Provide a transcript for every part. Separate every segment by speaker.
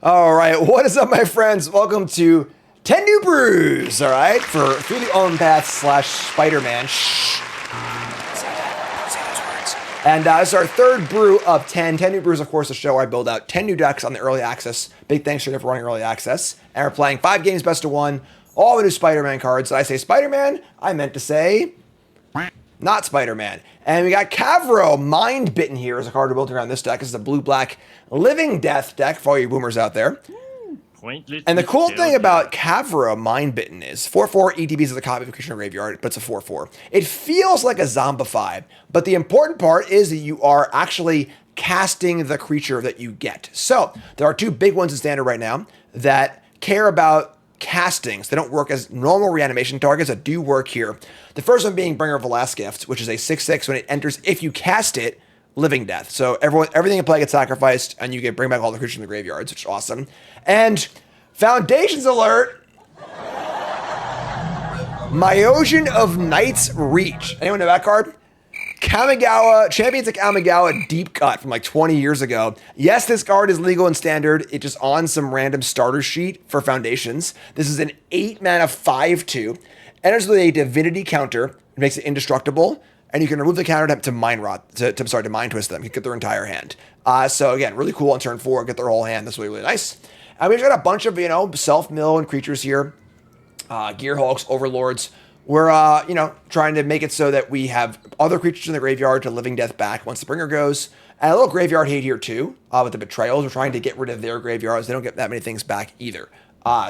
Speaker 1: All right, what is up, my friends? Welcome to 10 New Brews, all right? Through the Omenpaths / Spiderman. Shh. Say those words. And this is our third brew of 10. 10 New Brews, of course, the show where I build out 10 new decks on the early access. Big thanks to you for running early access. And we're playing 5 games best of 1, all the new Spider-Man cards. Did I say Spider-Man? I meant to say not Spider-Man. And we got Aggro, Mind Bitten here as a card we're building around this deck. This is a blue-black Living Death deck for all you boomers out there.
Speaker 2: Pointless.
Speaker 1: And the cool thing about Aggro, Mind Bitten is 4/4 ETBs is a copy of a creature in a graveyard, but it's a 4/4. It feels like a Zombify, but the important part is that you are actually casting the creature that you get. So there are 2 big ones in Standard right now that care about castings. They don't work as normal reanimation targets that do work here. The first one being Bringer of the Last Gift, which is a 6/6 when it enters, if you cast it, Living Death. So everything in play gets sacrificed, and you get bring back all the creatures in the graveyards, which is awesome. And Foundations alert! Myosian of Night's Reach. Anyone know that card? Kamigawa, Champions of Kamigawa deep cut from like 20 years ago. Yes, this card is legal in Standard. It's just on some random starter sheet for Foundations. This is an 8 mana 5/2. Enters with a Divinity counter. It makes it indestructible. And you can remove the counter to Mind Rot, to Mind Twist them. You can get their entire hand. So again, really cool on turn 4. Get their whole hand. That's really, really nice. And we've got a bunch of, self-mill and creatures here. Gearhulks, Overlords. We're, trying to make it so that we have other creatures in the graveyard to Living Death back once the Bringer goes. And a little graveyard hate here too, with the Betrayals. We're trying to get rid of their graveyards. They don't get that many things back either.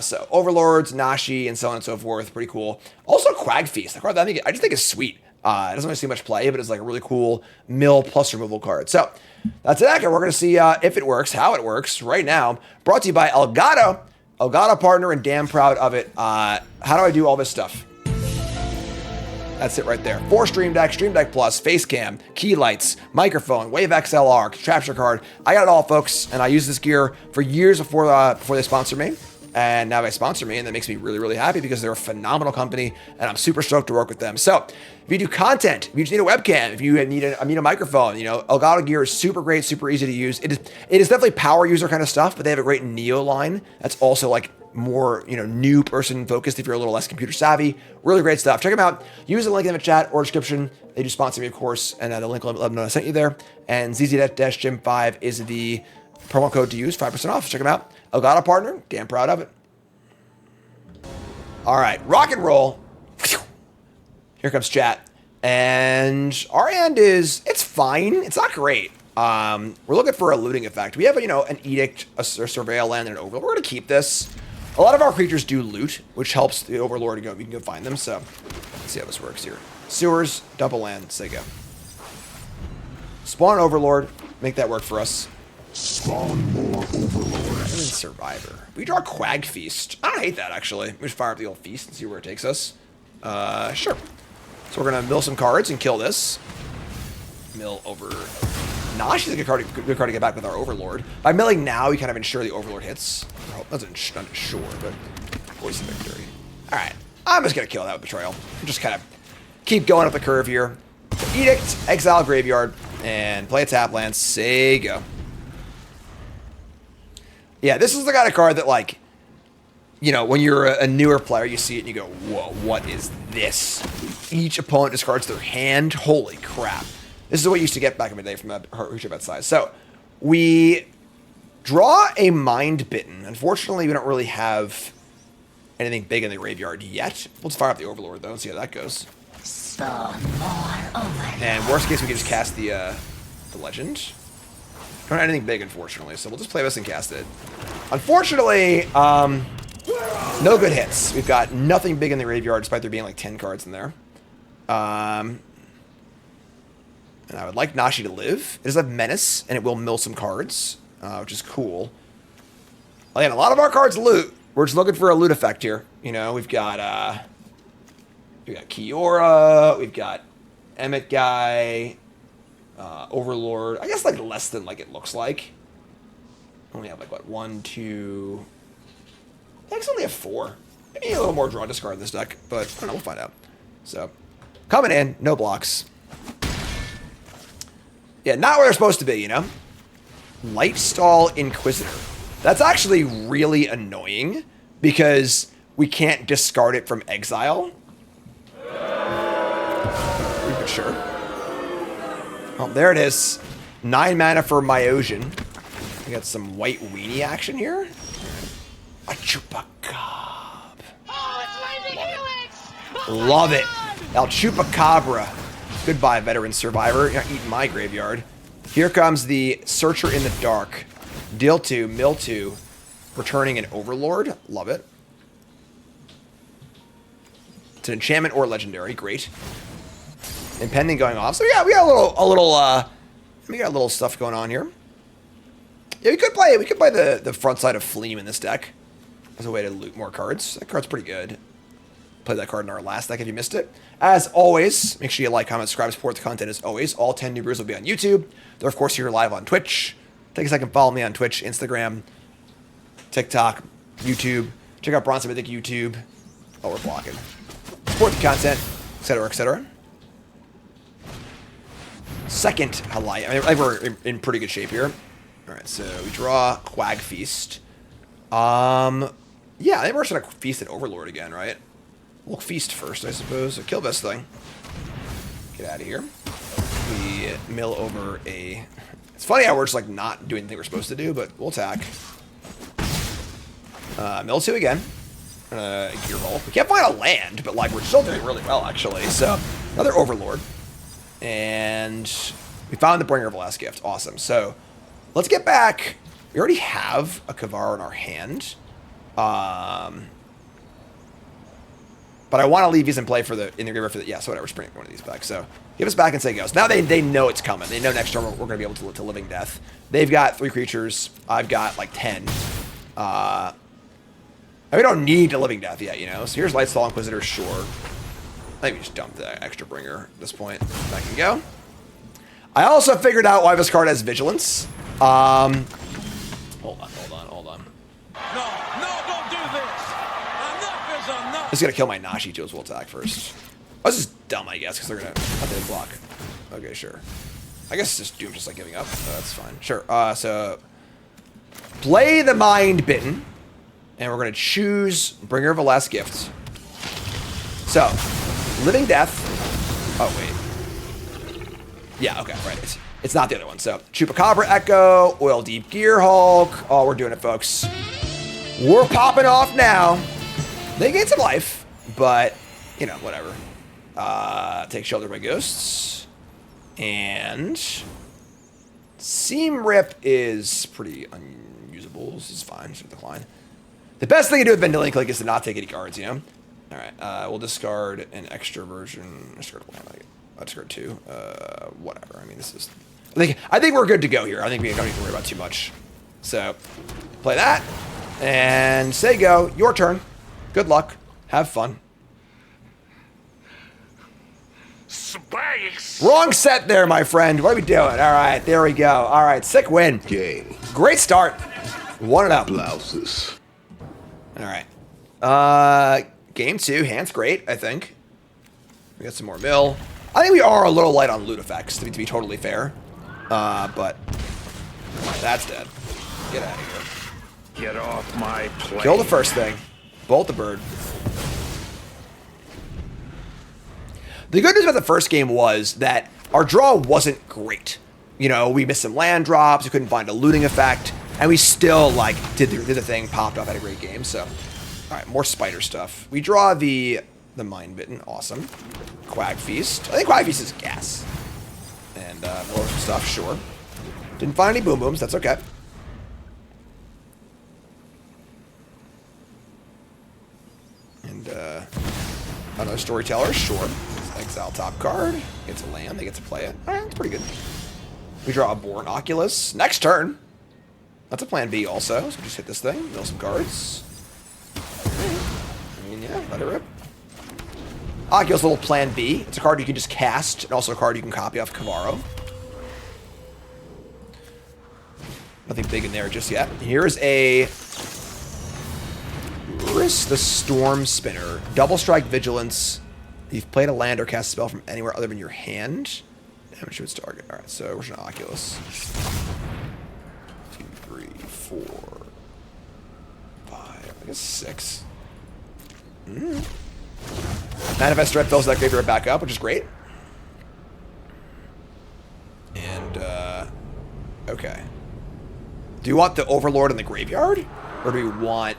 Speaker 1: So Overlords, Nashi, and so on and so forth. Pretty cool. Also Quag Feast. The card that I just think is sweet. It doesn't really see much play, but it's like a really cool mill plus removal card. So that's it. And we're going to see if it works, how it works right now. Brought to you by Elgato. Elgato partner and damn proud of it. How do I do all this stuff? That's it right there. 4 Stream Deck, Stream Deck Plus, Face Cam, Key Lights, Microphone, Wave XLR, Capture Card. I got it all, folks, and I used this gear for years before they sponsored me. And now they sponsor me, and that makes me really, really happy because they're a phenomenal company, and I'm super stoked to work with them. So if you do content, if you just need a webcam, if you need a microphone, Elgato gear is super great, super easy to use. It is definitely power user kind of stuff, but they have a great Neo line that's also like more, new person focused if you're a little less computer savvy. Really great stuff. Check them out. Use the link in the chat or description. They do sponsor me, of course, and the link will let them know I sent you there. And ZZ-Gym5 is the promo code to use, 5% off. Check them out. Elgato partner, damn proud of it. All right, rock and roll. Here comes chat. And our hand it's fine. It's not great. We're looking for a looting effect. We have, an Edict, a Surveil land, and an Overlord. We're going to keep this. A lot of our creatures do loot, which helps the Overlord to go. We can go find them. So let's see how this works here. Sewers, dump a land. Say go. Spawn Overlord. Make that work for us.
Speaker 3: Spawn more Overlords.
Speaker 1: And then Survivor. We draw Quag Feast. I don't hate that, actually. We just fire up the old Feast and see where it takes us. Sure. So we're going to mill some cards and kill this. Mill over. Nashi's a good card to get back with our Overlord. By milling now, we kind of ensure the Overlord hits. Not sure, but voice of victory. All right. I'm just going to kill that with Betrayal. Just kind of keep going up the curve here. Edict, exile Graveyard, and play a tap land. Say go. Yeah, this is the kind of card that, when you're a newer player, you see it and you go, whoa, what is this? Each opponent discards their hand. Holy crap. This is what you used to get back in the day from that creature that size. So, we draw a Mind Bitten. Unfortunately, we don't really have anything big in the graveyard yet. Let's fire up the Overlord, though, and see how that goes. And worst case, we can just cast the Legend. Don't have anything big, unfortunately, so we'll just play this and cast it. Unfortunately, no good hits. We've got nothing big in the graveyard, despite there being like 10 cards in there. And I would like Nashi to live. It does have Menace, and it will mill some cards, which is cool. Again, a lot of our cards loot. We're just looking for a loot effect here. We've got Kiora, we've got Emmett Guy, Overlord. I guess less than it looks like. Only have 1, 2. I guess only have 4. Maybe a little more draw discard in this deck, but I don't know. We'll find out. So coming in, no blocks. Yeah, not where they're supposed to be. Lightstall Inquisitor. That's actually really annoying because we can't discard it from exile. But sure. Oh, there it is. 9 mana for Myosian. We got some white weenie action here. A Chupacab.
Speaker 2: Oh, it's Lazy Helix! Oh
Speaker 1: Love it. El Chupacabra. Goodbye, veteran survivor. You're not eating my graveyard. Here comes the Searcher in the Dark. Deal 2, mill 2. Returning an Overlord. Love it. It's an enchantment or legendary. Great. Impending going off. So yeah, we got we got a little stuff going on here. Yeah, we could play the front side of Fleam in this deck as a way to loot more cards. That card's pretty good. Played that card in our last deck if you missed it. As always, make sure you like, comment, subscribe, support the content as always. All 10 New Brews will be on YouTube. They're, of course, here live on Twitch. Take a second, follow me on Twitch, Instagram, TikTok, YouTube. Check out Bronson Mythic YouTube. Oh, we're blocking. Support the content, etc., etc. Second highlight. I think we're in pretty good shape here. All right, so we draw Quag Feast. Yeah, I think we're just gonna feast at Overlord again, right? We'll feast first, I suppose. So kill this thing. Get out of here. We mill over a... It's funny how we're just like not doing the thing we're supposed to do, but we'll attack. Mill 2 again. Gear Hole. We can't find a land, but like we're still doing really well actually. So another Overlord. And we found the Bringer of Last Gift. Awesome. So let's get back. We already have a Kavara in our hand. But I want to leave these in play for the graveyard for the so whatever. Just bring one of these back. So give us back and say go. So now they know it's coming. They know next turn we're going to be able to Living Death. They've got 3 creatures. I've got like 10. We don't need a Living Death yet, you know. So here's Lightstall Inquisitor. Sure. I think we just dump the extra bringer at this point. That can go. I also figured out why this card has Vigilance. Hold on.
Speaker 2: No, don't do this! Enough is enough!
Speaker 1: Just gonna kill my Nashi tools. We'll attack first. Oh, this is dumb, I guess, because they're gonna they block. Okay, sure. I guess it's just Doom just like giving up. So that's fine. Sure. So play the Mind Bitten, and we're gonna choose Bringer of a Last Gift. So Living Death. Oh wait. Yeah. Okay. Right. It's not the other one. So Chupacabra Echo, Oil Deep Gear Hulk. Oh, we're doing it, folks. We're popping off now. They gain some life, but you know, whatever. Take Shelter by Ghosts, and Seam Rip is pretty unusable. This is fine. Should decline. The best thing to do with Vendilion Click is to not take any cards. You know. All right. We'll discard an extra version. Discard one. I'll discard 2. Whatever. I mean, this is. I think we're good to go here. I think we don't need to worry about too much. So play that and say go. Your turn. Good luck. Have fun.
Speaker 3: Space!
Speaker 1: Wrong set there, my friend. What are we doing? All right, there we go. All right, sick win.
Speaker 3: Game.
Speaker 1: Great start. 1-0.
Speaker 3: Blouses.
Speaker 1: All right. Game 2. Hand's great, I think. We got some more mill. I think we are a little light on loot effects, to be totally fair. But that's dead. Get out of here.
Speaker 3: Get off my plane.
Speaker 1: Kill the first thing. Bolt the bird. The good news about the first game was that our draw wasn't great. You know, we missed some land drops, we couldn't find a looting effect, and we still, like, did the thing, popped off, had a great game, so. Alright, more spider stuff. We draw the Mind Bitten, awesome. Quag Feast. I think Quag Feast is gas. And, more stuff, sure. Didn't find any Boom Booms, that's okay. And, another Storyteller, sure. Exile top card. Gets a land. They get to play it. All right, that's pretty good. We draw a Born Oculus. Next turn. That's a plan B also. So just hit this thing. Mill some cards. I mean, yeah, let it rip. Oculus little plan B. It's a card you can just cast, and also a card you can copy off Kavaro. Nothing big in there just yet. Here's a Risk the Storm Spinner. Double Strike Vigilance. You've played a land or cast a spell from anywhere other than your hand. Damage to its target. Alright, so where's an Oculus? 2, 3, 4. guess 6. Manifest Threat fills that graveyard back up, which is great. And, okay. Do you want the Overlord in the graveyard? Or do we want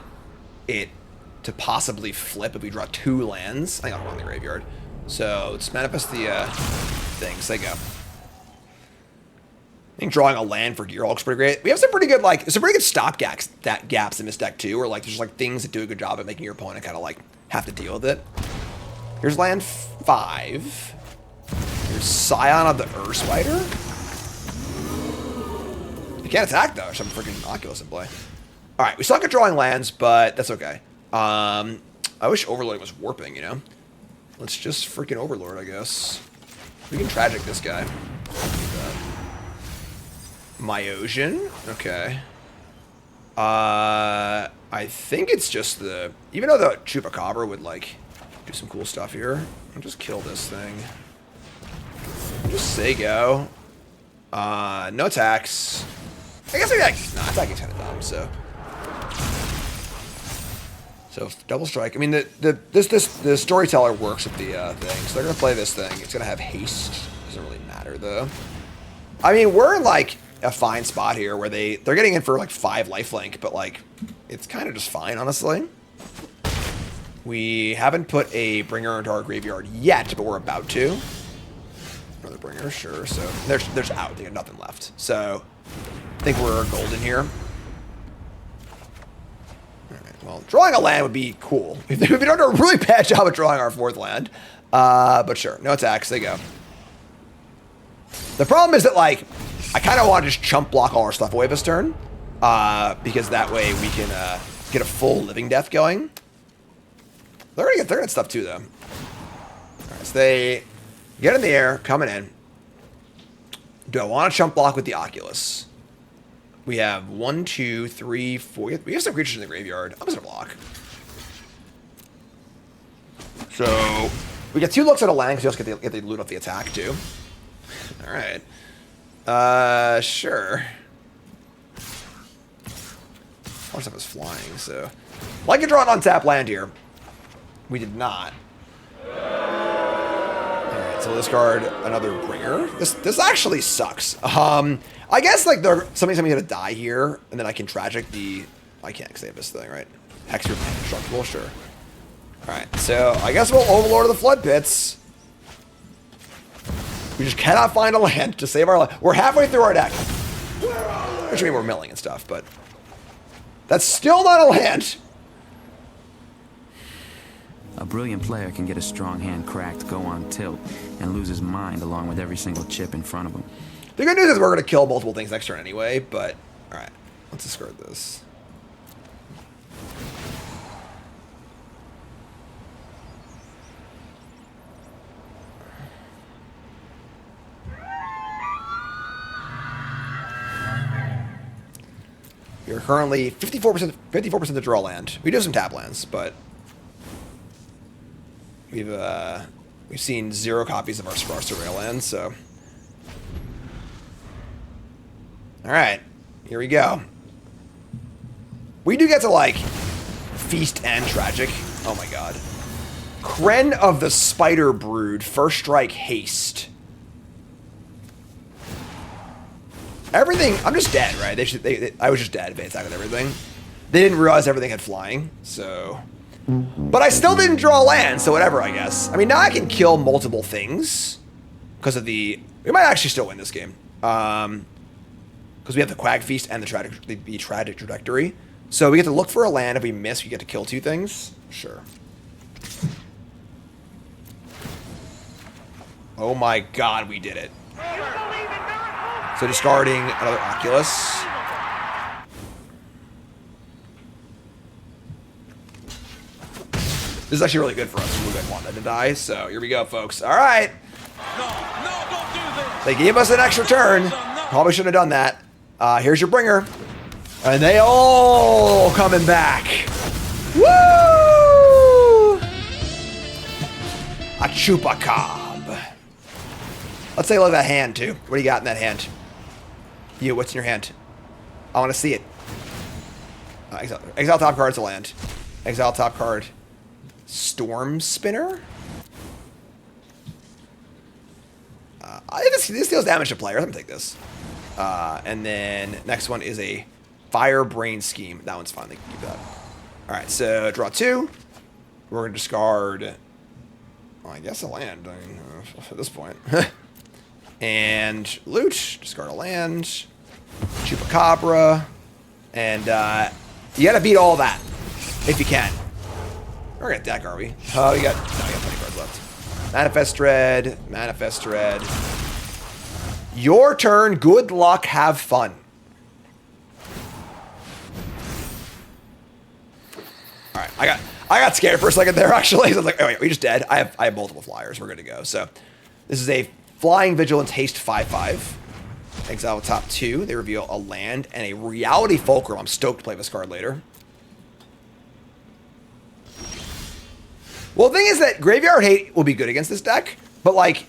Speaker 1: it to possibly flip if we draw 2 lands? I think I'll go in the graveyard. So, let's manifest the, things. They go. I think drawing a land for Gear looks pretty great. We have some pretty good, like, some pretty good stop gaps in this deck, too, where, like, there's, like, things that do a good job at making your opponent kind of, like, have to deal with it. Here's land 5. Here's Scion of the Ur Spider. You can't attack, though. There's some freaking Oculus in play. All right, we suck at drawing lands, but that's okay. I wish Overlord was warping, you know? Let's just freaking Overlord, I guess. We can Tragic this guy. Myosian. Okay. I think it's just the... Even though the Chupacabra would, like, do some cool stuff here, I'll just kill this thing. Just say go. No attacks. I guess maybe attacking's kind of dumb, so... So, double strike. I mean, the Storyteller works with the thing, so they're going to play this thing. It's going to have haste. Doesn't really matter, though. I mean, we're in, like, a fine spot here where they're getting in for, like, 5 lifelink, but, like, it's kind of just fine, honestly. We haven't put a Bringer into our graveyard yet, but we're about to. Another Bringer, sure. So, there's out. They got nothing left. So, I think we're golden here. Well, drawing a land would be cool. If we don't do a really bad job at drawing our 4th land. But sure, no attacks, they go. The problem is that, like, I kind of want to just chump block all our stuff away this turn. Because that way we can get a full living death going. They're gonna get stuff too, though. Alright, so they get in the air, coming in. Do I want to chump block with the Oculus? We have 1, 2, 3, 4. We have some creatures in the graveyard. I'm just gonna block. So we get 2 looks at a land because we also get the loot off the attack too. All right. Sure. Our stuff is flying, so like to draw an untap land here. We did not. Alright, so we'll discard another Bringer. This actually sucks. I guess, like, somebody's gonna die here, and then I can Tragic the... I can't, because they have this thing, right? Hex your Indestructible, sure. Alright, so I guess we'll Overlord of the Flood Pits. We just cannot find a land to save our life. We're halfway through our deck. Which means we're milling and stuff, but... That's still not a land!
Speaker 4: A brilliant player can get a strong hand cracked, go on tilt, and lose his mind along with every single chip in front of him.
Speaker 1: The good news is we're going to kill multiple things next turn anyway, but... Alright, let's discard this. You're currently 54% to draw land. We do have some tap lands, but... We've seen 0 copies of our Surveil lands, so... Alright, here we go. We do get to, like, feast and tragic. Oh my god. Kren of the Spider Brood, first strike, haste. Everything, I'm just dead, right? I was just dead if they attacked with everything. They didn't realize everything had flying, so... But I still didn't draw land, so whatever, I guess. I mean, now I can kill multiple things. Because of the... We might actually still win this game. Because we have the Quag Feast and the Tragic Trajectory. So we get to look for a land. If we miss, we get to kill 2 things. Sure. Oh my god, we did it. So discarding another Oculus. This is actually really good for us. We didn't want that to die. So here we go, folks. All right.
Speaker 2: No, don't do this.
Speaker 1: They gave us an extra turn. Probably shouldn't have done that. Here's your Bringer. And they all coming back. Woo! A Chupacab. Let's take a look at that hand, too. What do you got in that hand? What's in your hand? I want to see it. Exile top card's a land. Exile top card. Storm Spinner. I think this deals damage to players. I'm gonna take this. And then next one is a Fire Brain Scheme. That one's fine. They can keep that. All right, so draw 2. We're gonna discard. Well, I guess a land. I mean, at this point. And loot. Discard a land. Chupacabra. And you gotta beat all that if you can. We're gonna deck, are we? Oh, we got plenty of cards left. Manifest Dread. Manifest Dread. Your turn. Good luck. Have fun. All right, I got scared for a second there. Actually, so I was like, oh wait, we just dead. I have multiple flyers. We're good to go. So this is a Flying Vigilance Haste 5/5. Exile with top 2. They reveal a land and a Reality Fulcrum. I'm stoked to play this card later. Well, the thing is that Graveyard Hate will be good against this deck, but like,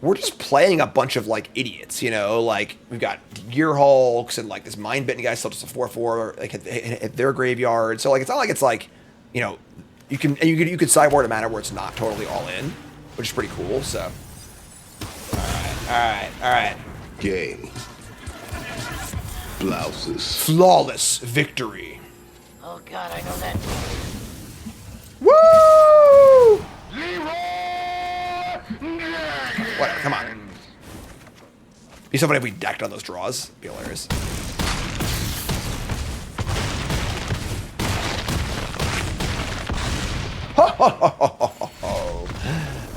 Speaker 1: we're just playing a bunch of like idiots, you know? Like, we've got Gear Hulks and like this Mind Bitten guy still just a 4/4 like at their graveyard. So like, it's not like it's like, you know, you could sideboard a mana where it's not totally all in, which is pretty cool. So, all right.
Speaker 3: Game. Blouses.
Speaker 1: Flawless victory.
Speaker 5: Oh god, I know that.
Speaker 1: Woo! Whatever, come on. Be so funny if we decked on those draws. Be hilarious.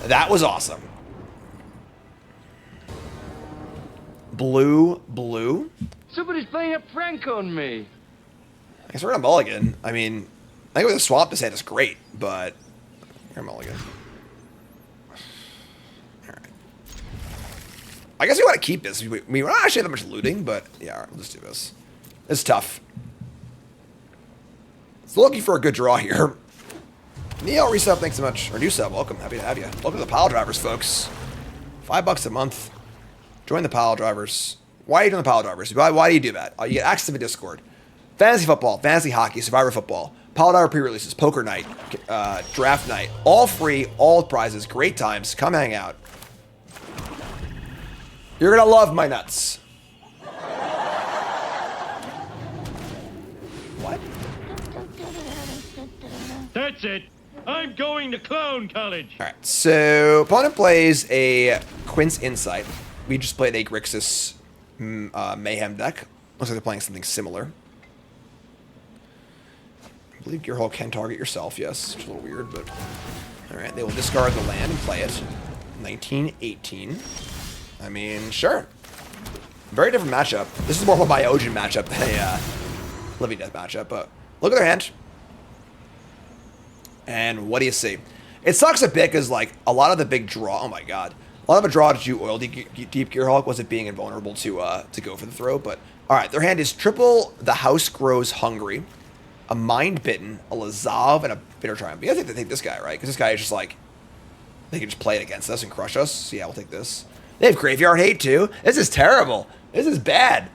Speaker 1: That was awesome. Blue.
Speaker 6: Somebody's playing a prank on me.
Speaker 1: I guess we're gonna mulligan. I mean, I think with a swamp this hand is great, but we're gonna mulligan. Alright. I guess we want to keep this. We don't actually have that much looting, but yeah, alright, we'll just do this. It's tough. Still looking for a good draw here. Neil, resub, thanks so much. Or new sub, welcome. Happy to have you. Welcome to the Pile Drivers, folks. $5 a month. Join the Pile Drivers. Why are you doing the Pile Drivers? Why do you do that? You get access to the Discord. Fantasy football, fantasy hockey, Survivor football, Pile Driver pre-releases, poker night, draft night. All free, all prizes, great times. Come hang out. You're going to love my nuts. What?
Speaker 6: That's it. I'm going to clown college.
Speaker 1: All right, so opponent plays a Quince Insight. We just played a Grixis Mayhem deck. Looks like they're playing something similar. I believe Gear Hulk can target yourself, yes. Which is a little weird, but... Alright, they will discard the land and play it. 1918. I mean, sure. Very different matchup. This is more of a Myojin matchup than a Living Death matchup, but look at their hand. And what do you see? It sucks a bit because, like, a lot of the big draw... Oh, my God. A lot of a draw to do Oil Deep Gear Hulk was it being invulnerable to go for the throw, but... Alright, their hand is triple The House Grows Hungry, a Mind Bitten, a Lazav, and a Bitter Triumph. You guys think they take this guy, right? Because this guy is just like... They can just play it against us and crush us. So yeah, we'll take this. They have Graveyard Hate, too. This is terrible. This is bad.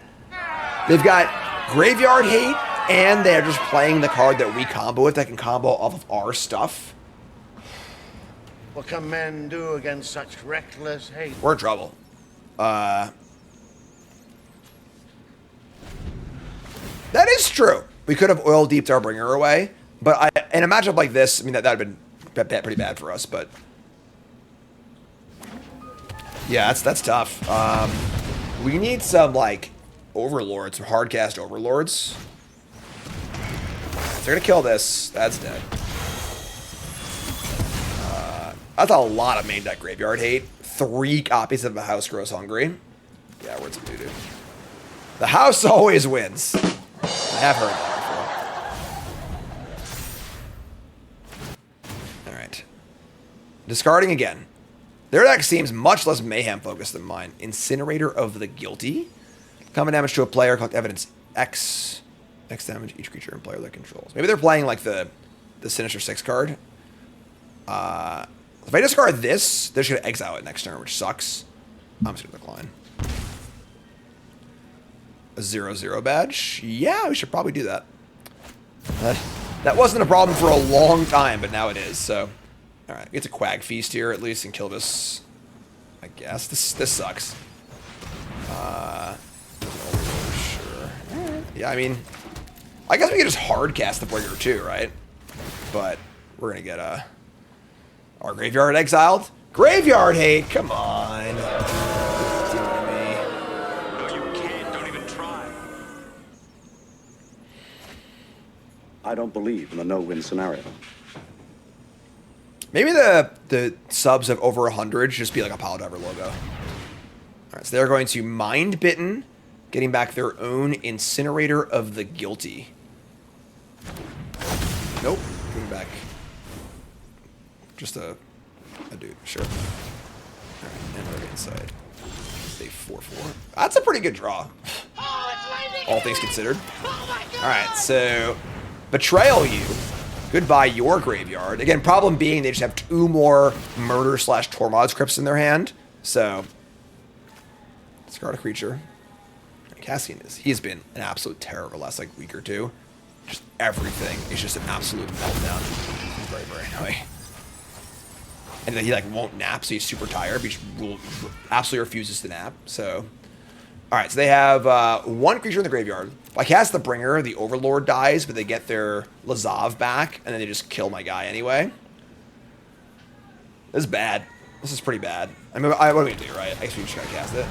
Speaker 1: They've got Graveyard Hate, and they're just playing the card that we combo with that can combo off of our stuff.
Speaker 5: What can men do against such reckless hate?
Speaker 1: We're in trouble. That is true. We could have Oil Deeped our bringer away, but in a matchup like this, I mean, that would have been pretty bad for us, but... Yeah, that's tough. We need some, like, Overlords, some hardcast Overlords. They're gonna kill this. That's dead. That's a lot of main deck Graveyard Hate. 3 copies of The House Grows Hungry. Yeah, we're some doo-doo. The house always wins. I have heard that before. Alright. Discarding again. Their deck seems much less mayhem focused than mine. Incinerator of the Guilty. Common damage to a player, collect evidence X. X damage each creature and player that controls. Maybe they're playing like the Sinister 6 card. If I discard this, they're just going to exile it next turn, which sucks. I'm just going to decline. A 0/0 badge? Yeah, we should probably do that. That wasn't a problem for a long time, but now it is. So, all right, get to Quag Feast here at least and kill this. I guess this sucks. Sure. Yeah, I mean, I guess we can just hard cast the Breaker too, right? But we're gonna get our graveyard exiled. Graveyard hate, come on.
Speaker 3: No, you can't. Don't even try.
Speaker 7: I don't believe in a no-win scenario.
Speaker 1: Maybe the subs of over 100 should just be like a Pile Driver logo. All right, so they're going to Mind Bitten, getting back their own Incinerator of the Guilty. Nope, getting back just a dude, sure. All right, and we're inside. Stay 4/4. That's a pretty good draw, all things considered. All right, so Betrayal you. Goodbye your graveyard. Again, problem being they just have 2 more Murder/Tormod scripts in their hand. So, discard a creature. Cassian he's been an absolute terror over the last like week or two. Just everything is just an absolute meltdown. He's very, very annoying. And then he like won't nap, so he's super tired, but he absolutely refuses to nap. So, all right, so they have 1 creature in the graveyard. If I cast the Bringer, the Overlord dies, but they get their Lazav back, and then they just kill my guy anyway. This is bad. This is pretty bad. I mean, what do we do, right? I guess we just gotta cast it.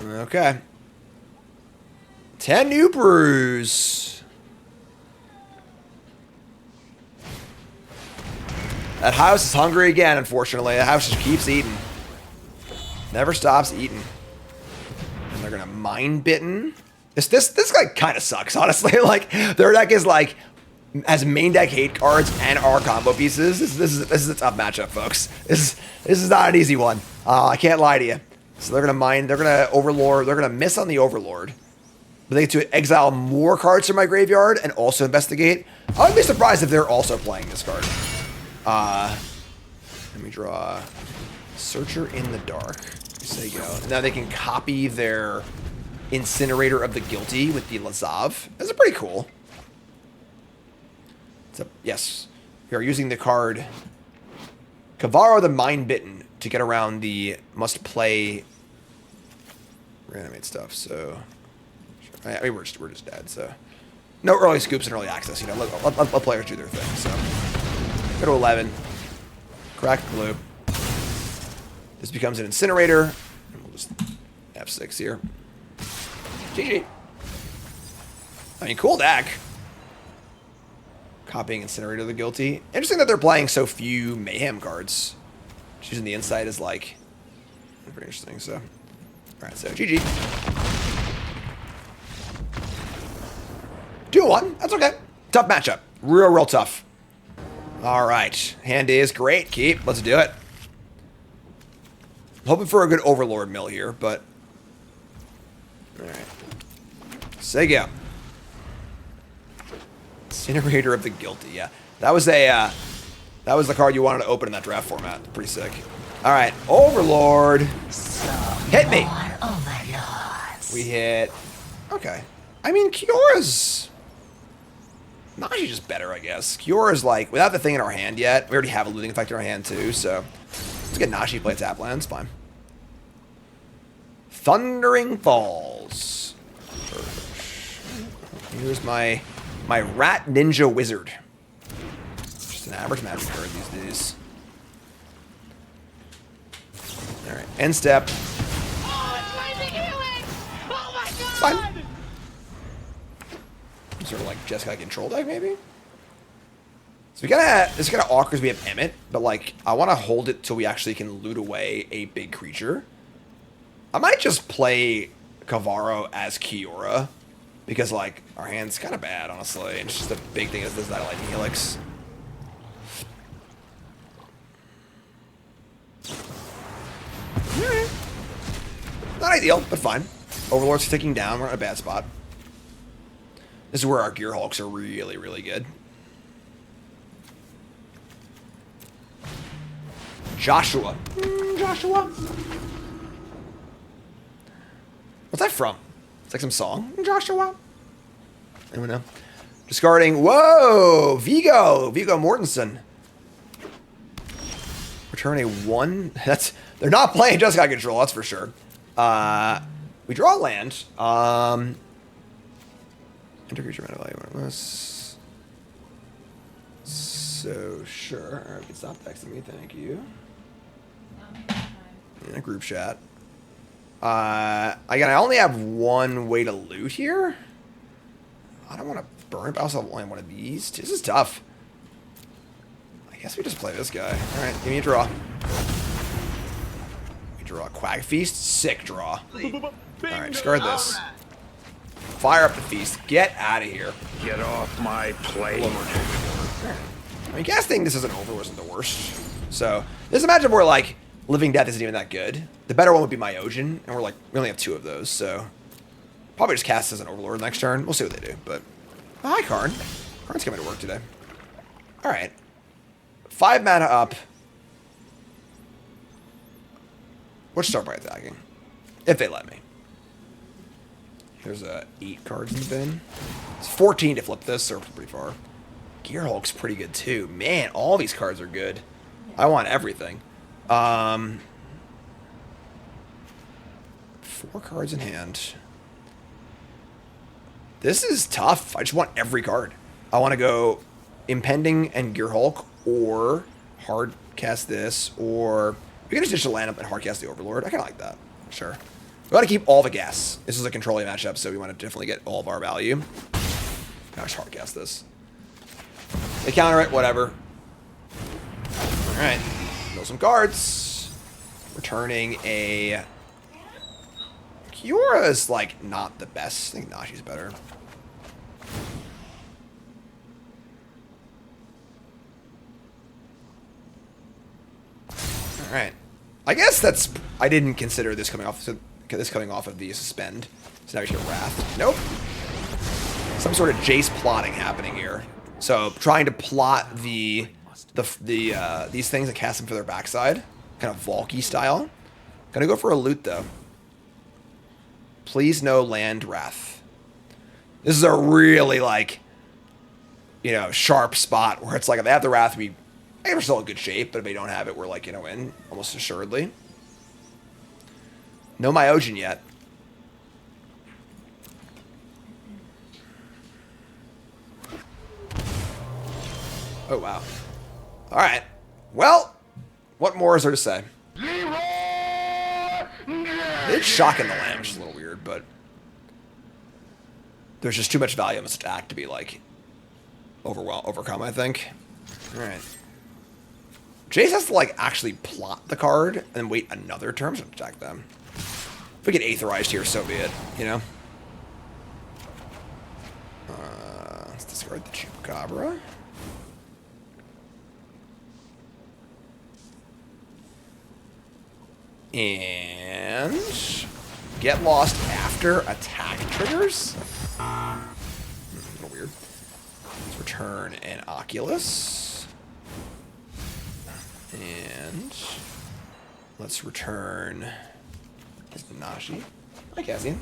Speaker 1: Okay. 10 New Brews. That house is hungry again, unfortunately. The house just keeps eating. Never stops eating. And they're gonna Mind Bitten. This guy kind of sucks, honestly. Like, their deck is like has main deck hate cards and our combo pieces. This is a tough matchup, folks. This is not an easy one. I can't lie to you. So they're gonna Overlord, they're gonna miss on the Overlord. But they get to exile more cards from my graveyard and also investigate. I would be surprised if they're also playing this card. Let me draw Searcher in the Dark. There you go. Now they can copy their Incinerator of the Guilty with the Lazav. That's pretty cool. So, yes, we are using the card Kavaro the Mind Bitten to get around the must play reanimate stuff. So, I mean, we're just dead. So, no early scoops and early access. You know, let players do their thing. So, go to 11, crack blue. This becomes an Incinerator. And we'll just F6 here. GG. I mean, cool deck. Copying Incinerator of the Guilty. Interesting that they're playing so few Mayhem cards. Choosing the Insight is like pretty interesting. So, all right. So GG. 2-1. That's okay. Tough matchup. Real tough. All right. Hand is great. Keep. Let's do it. Hoping for a good Overlord mill here, but all right. Sega. Incinerator of the Guilty. Yeah, that was the card you wanted to open in that draft format. Pretty sick. All right, Overlord. Hit me. We hit. Okay. I mean, Kiora's not actually just better, I guess. Kiora's like without the thing in our hand yet. We already have a looting effect in our hand too, so let's get Nashi play tap lands. Fine. Thundering Falls. Here's my Rat Ninja Wizard. Just an average magic card these days. Alright, end step. It's fine. Sort of like Jessica control deck, maybe? So it's kind of awkward because we have Emmett, but like I want to hold it till we actually can loot away a big creature. I might just play Kavaro as Kiora. Because, like, our hand's kind of bad, honestly. And it's just a big thing is this Night Lightning Helix. Not ideal, but fine. Overlord's ticking down. We're in a bad spot. This is where our Gear Hulks are really, really good. Joshua. Joshua. What's that from? It's like some song. Joshua. Anyone know? Discarding. Whoa! Vigo Mortensen. Return a 1. They're not playing Just Got Control, that's for sure. We draw a land. Enter creature mana value on this. So sure. Alright, we can stop texting me, thank you. In a group chat. Again, I only have one way to loot here. I don't want to burn it, but I also only have one of these. This is tough. I guess we just play this guy. Alright, give me a draw. We draw a Quag Feast. Sick draw. Alright, discard this. Fire up the feast. Get out of here.
Speaker 3: Get off my plate.
Speaker 1: I mean, casting this as an over wasn't the worst. So, this is a matchup where, like, Living Death isn't even that good. The better one would be Myojin, and we only have 2 of those, so probably just cast as an Overlord next turn. We'll see what they do, but hi, Karn. Karn's coming to work today. All right, 5 mana up. Let's start by attacking, if they let me. Here's 8 cards in the bin. It's 14 to flip this, so we're pretty far. Gearhulk's pretty good too. Man, all these cards are good. I want everything. 4 cards in hand. This is tough. I just want every card. I want to go Impending and Gearhulk, or hard cast this, or we can just ditch the land up and hard cast the Overlord. I kind of like that. Sure. We want to keep all the gas. This is a controlling matchup, so we want to definitely get all of our value. Now just hard cast this. They counter it, whatever. Alright. Mill some cards. Returning a... Kiora is, like, not the best. I think Nashi's better. Alright. I guess that's... I didn't consider this coming off of the suspend. So now we should get Wrath. Nope. Some sort of Jace plotting happening here. So trying to plot these things and cast them for their backside, kind of Valky style. Gonna go for a loot though. Please no land Wrath. This is a really sharp spot where it's like if they have the Wrath, I think we're still in good shape, but if they don't have it, we're in almost assuredly. No Myojin yet. Oh, wow. All right. Well, what more is there to say? It's shocking the land, which is a little weird, but there's just too much value in this attack to be, overcome, I think. All right. Jace has to, actually plot the card and then wait another turn to attack them. If we get Aetherized here, so be it, you know? Let's discard the Chupacabra. And get lost after attack triggers. A little weird. Let's return an Oculus. And let's return Nashi. Hi, Cassian.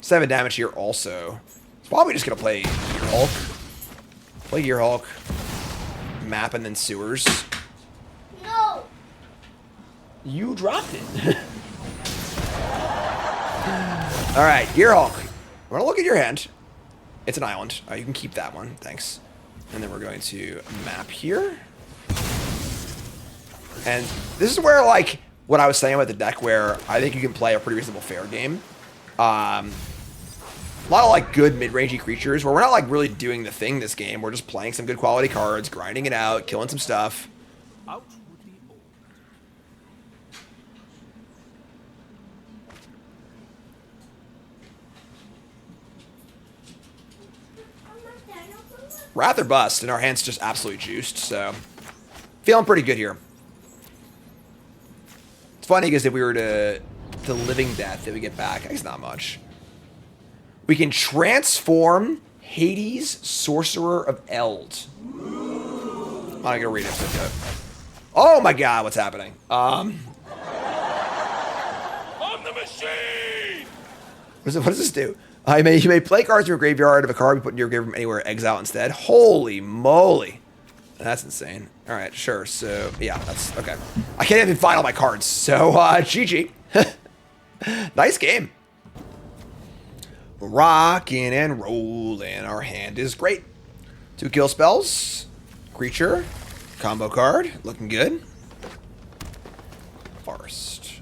Speaker 1: 7 damage here also. It's probably just gonna play Gearhulk. Play Gearhulk. Map and then sewers. No. You dropped it. All right, Gearhulk. We're gonna look at your hand. It's an island. You can keep that one. Thanks. And then we're going to map here. And this is where, what I was saying about the deck, where I think you can play a pretty reasonable fair game. A lot of, good mid-rangey creatures, where we're not, really doing the thing this game. We're just playing some good quality cards, grinding it out, killing some stuff. Wrath or bust, and our hand's just absolutely juiced, so feeling pretty good here. It's funny because if we were to Living Death, that we get back, I guess not much. We can transform Hades, Sorcerer of Eld. I'm not gonna read it, so Oh my god, what's happening?
Speaker 6: On the machine!
Speaker 1: What does this do? You may play cards from your graveyard. If a card you put in your graveyard from anywhere, exile instead. Holy moly. That's insane. All right, sure. So, yeah, that's okay. I can't even find all my cards. So, GG. Nice game. Rocking and rolling. Our hand is great. 2 kill spells. Creature. Combo card. Looking good. Forest.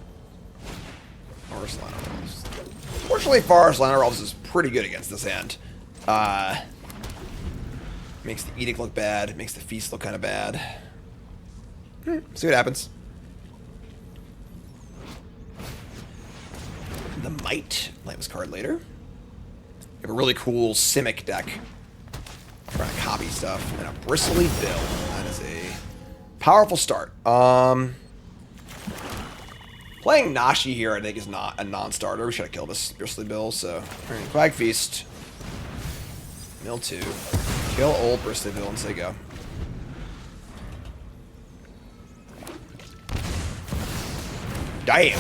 Speaker 1: Forest Liner Elves. Fortunately, Forest Liner Elves is pretty good against this hand. Makes the Edict look bad. Makes the Feast look kind of bad. See what happens. The Might. Play this card later. We have a really cool Simic deck. Trying to copy stuff. And a Bristly Bill. That is a powerful start. Playing Nashi here, I think, is not a non-starter. We should have killed this Bristly Bill, so... Alright, Quag Feast. Mill 2. Kill old Bristly Bill and say go. Damn.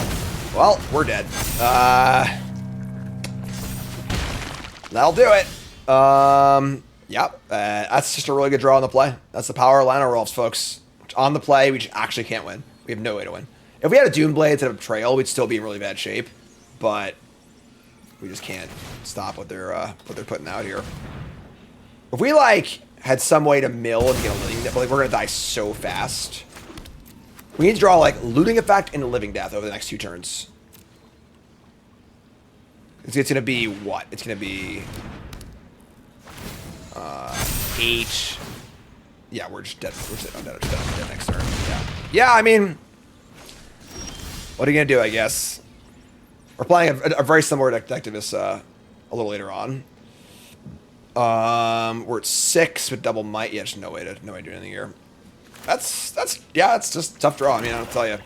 Speaker 1: Well, we're dead. That'll do it. Yep. That's just a really good draw on the play. That's the power of Liner Elves, folks. On the play, we just actually can't win. We have no way to win. If we had a Doomblade instead of Betrayal, we'd still be in really bad shape. But we just can't stop what they're putting out here. If we, like, had some way to mill and get a Living Death, but, like, we're going to die so fast. We need to draw, like, Looting Effect and Living Death over the next 2 turns. It's going to be what? It's going to be 8. Yeah, we're just dead. We're just dead next turn. Yeah. Yeah, I mean, what are you going to do, I guess? We're playing a very similar deck to this a little later on. We're at 6 with double might. Yeah, just no way to do anything here. That's just a tough draw. I mean, I'll tell you.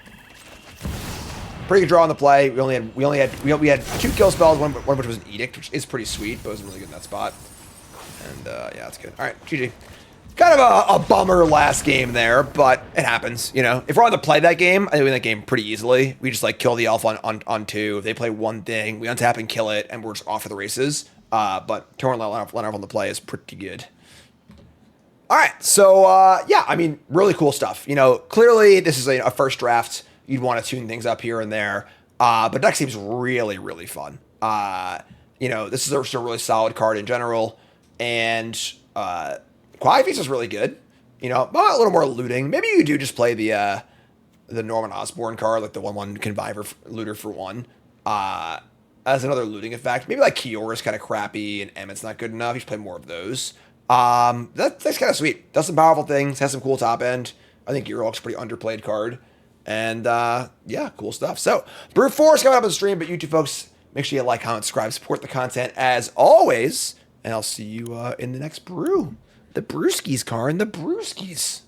Speaker 1: Pretty good draw on the play. We had 2 kill spells, one which was an Edict, which is pretty sweet, but it wasn't really good in that spot. And yeah, that's good. All right, GG. Kind of a bummer last game there, but it happens. You know, if we're on to play that game, I think we win that game pretty easily. We just like kill the elf on 2. If they play one thing, we untap and kill it, and we're just off for the races. But turn line on the play is pretty good. All right, so yeah, I mean, really cool stuff. You know, clearly this is a first draft. You'd want to tune things up here and there, but deck seems really, really fun. You know, this is just a really solid card in general, and Quiet Feast is really good. You know, a little more looting. Maybe you do just play the Norman Osborn card, like the 1/1 Conviver looter for 1. As another looting effect. Maybe like Kiyora's kind of crappy and Emmett's not good enough. You should play more of those. That's kind of sweet. Does some powerful things. Has some cool top end. I think Eurol's a pretty underplayed card. And yeah, cool stuff. So, Brew 4 is coming up on the stream, but you two folks, make sure you like, comment, subscribe, support the content as always. And I'll see you in the next brew. The Brewskis, Karn. The Brewskis.